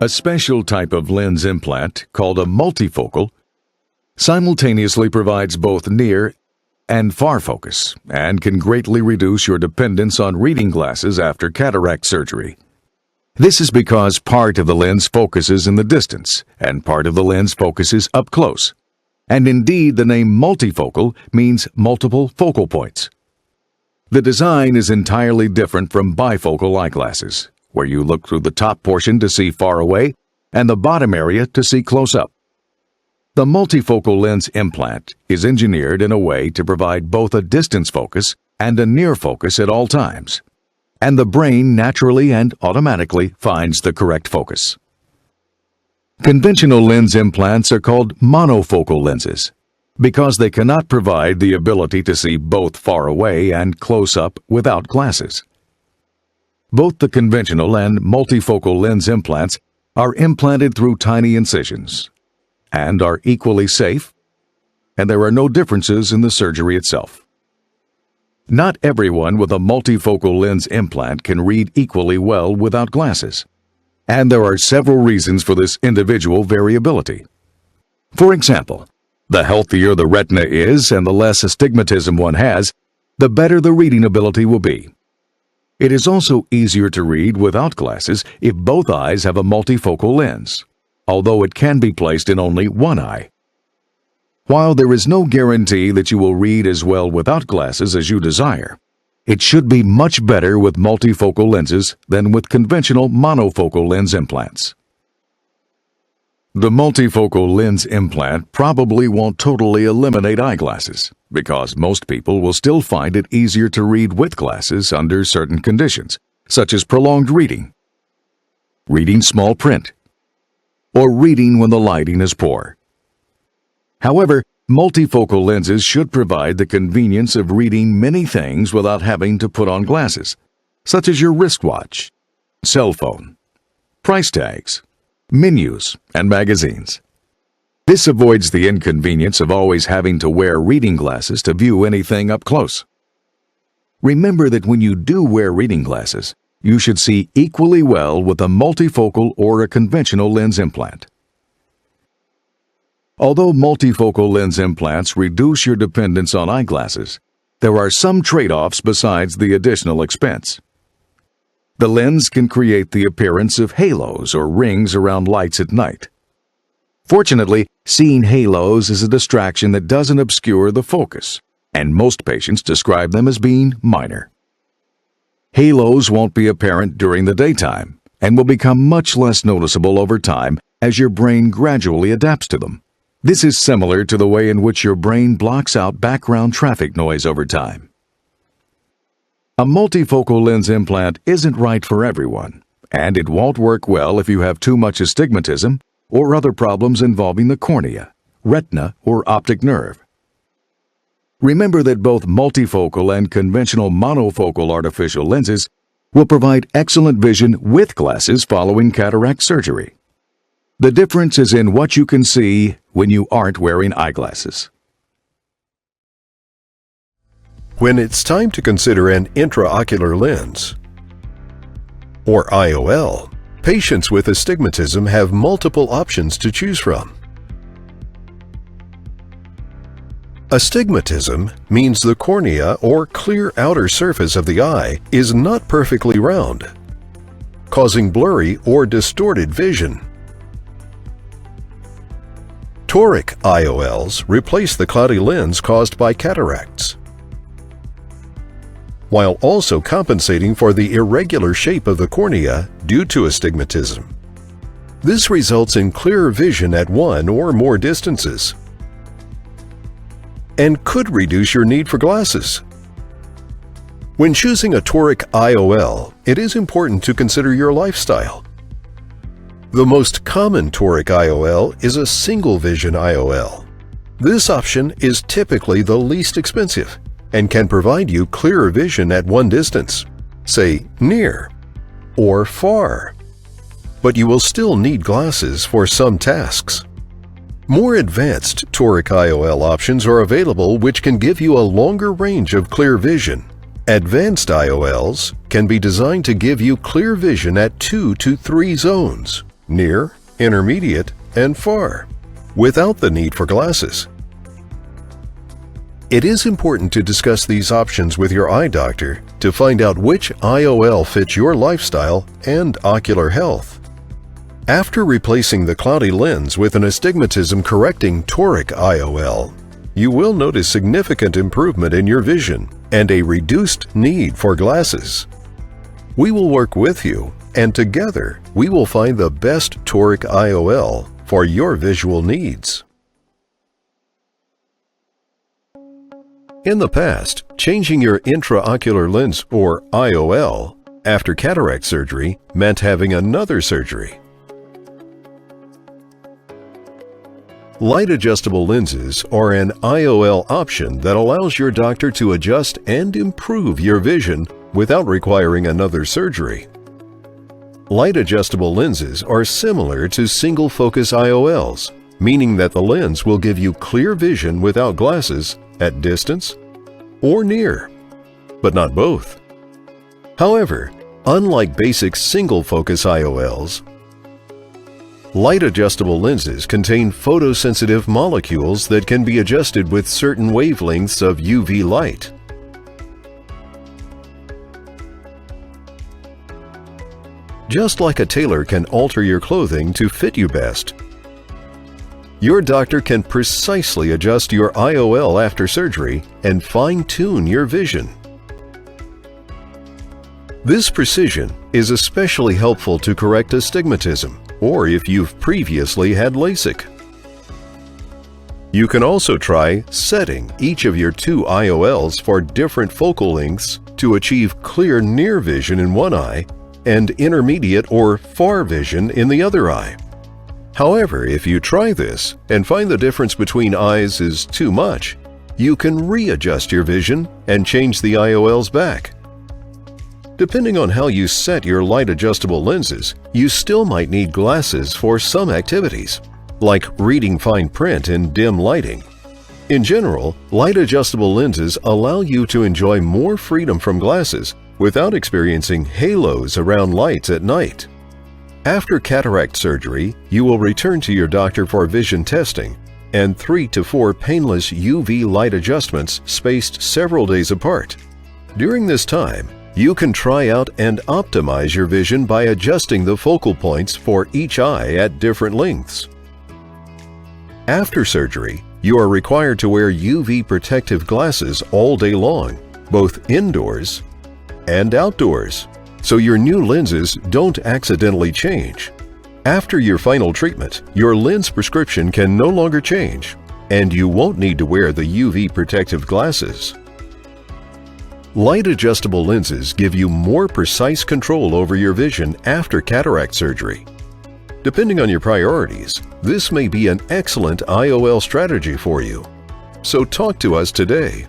A special type of lens implant, called a multifocal, simultaneously provides both near and far focus and can greatly reduce your dependence on reading glasses after cataract surgery. This is because part of the lens focuses in the distance and part of the lens focuses up close. And indeed, the name multifocal means multiple focal points. The design is entirely different from bifocal eyeglasses, where you look through the top portion to see far away and the bottom area to see close up. The multifocal lens implant is engineered in a way to provide both a distance focus and a near focus at all times, and the brain naturally and automatically finds the correct focus. Conventional lens implants are called monofocal lenses because they cannot provide the ability to see both far away and close up without glasses. Both the conventional and multifocal lens implants are implanted through tiny incisions and are equally safe, and there are no differences in the surgery itself. Not everyone with a multifocal lens implant can read equally well without glasses, and there are several reasons for this individual variability. For example, the healthier the retina is and the less astigmatism one has, the better the reading ability will be. It is also easier to read without glasses if both eyes have a multifocal lens, although it can be placed in only one eye. While there is no guarantee that you will read as well without glasses as you desire, it should be much better with multifocal lenses than with conventional monofocal lens implants. The multifocal lens implant probably won't totally eliminate eyeglasses, because most people will still find it easier to read with glasses under certain conditions, such as prolonged reading, reading small print, or reading when the lighting is poor. However, multifocal lenses should provide the convenience of reading many things without having to put on glasses, such as your wristwatch, cell phone, price tags, menus, and magazines. This avoids the inconvenience of always having to wear reading glasses to view anything up close. Remember that when you do wear reading glasses, you should see equally well with a multifocal or a conventional lens implant. Although multifocal lens implants reduce your dependence on eyeglasses, there are some trade-offs besides the additional expense. The lens can create the appearance of halos or rings around lights at night. Fortunately, seeing halos is a distraction that doesn't obscure the focus, and most patients describe them as being minor. Halos won't be apparent during the daytime and will become much less noticeable over time as your brain gradually adapts to them. This is similar to the way in which your brain blocks out background traffic noise over time. A multifocal lens implant isn't right for everyone, and it won't work well if you have too much astigmatism or other problems involving the cornea, retina, or optic nerve. Remember that both multifocal and conventional monofocal artificial lenses will provide excellent vision with glasses following cataract surgery. The difference is in what you can see when you aren't wearing eyeglasses. When it's time to consider an intraocular lens, or IOL, patients with astigmatism have multiple options to choose from. Astigmatism means the cornea or clear outer surface of the eye is not perfectly round, causing blurry or distorted vision. Toric IOLs replace the cloudy lens caused by cataracts, while also compensating for the irregular shape of the cornea due to astigmatism. This results in clearer vision at one or more distances and could reduce your need for glasses. When choosing a toric IOL, it is important to consider your lifestyle. The most common toric IOL is a single vision IOL. This option is typically the least expensive and can provide you clearer vision at one distance, say near or far, but you will still need glasses for some tasks. More advanced toric IOL options are available which can give you a longer range of clear vision. Advanced IOLs can be designed to give you clear vision at 2 to 3 zones, near, intermediate, and far, without the need for glasses. It is important to discuss these options with your eye doctor to find out which IOL fits your lifestyle and ocular health. After replacing the cloudy lens with an astigmatism-correcting toric IOL, you will notice significant improvement in your vision and a reduced need for glasses. We will work with you, and together we will find the best toric IOL for your visual needs. In the past, changing your intraocular lens, or IOL, after cataract surgery meant having another surgery. Light-adjustable lenses are an IOL option that allows your doctor to adjust and improve your vision without requiring another surgery. Light-adjustable lenses are similar to single-focus IOLs, meaning that the lens will give you clear vision without glasses at distance or near, but not both. However, unlike basic single-focus IOLs, light-adjustable lenses contain photosensitive molecules that can be adjusted with certain wavelengths of UV light. Just like a tailor can alter your clothing to fit you best, your doctor can precisely adjust your IOL after surgery and fine-tune your vision. This precision is especially helpful to correct astigmatism, or if you've previously had LASIK. You can also try setting each of your two IOLs for different focal lengths to achieve clear near vision in one eye and intermediate or far vision in the other eye. However, if you try this and find the difference between eyes is too much, you can readjust your vision and change the IOLs back. Depending on how you set your light-adjustable lenses, you still might need glasses for some activities, like reading fine print in dim lighting. In general, light-adjustable lenses allow you to enjoy more freedom from glasses without experiencing halos around lights at night. After cataract surgery, you will return to your doctor for vision testing and 3 to 4 painless UV light adjustments spaced several days apart. During this time, you can try out and optimize your vision by adjusting the focal points for each eye at different lengths. After surgery, you are required to wear UV protective glasses all day long, both indoors and outdoors, so your new lenses don't accidentally change. After your final treatment, your lens prescription can no longer change, and you won't need to wear the UV protective glasses. Light-adjustable lenses give you more precise control over your vision after cataract surgery. Depending on your priorities, this may be an excellent IOL strategy for you. So talk to us today.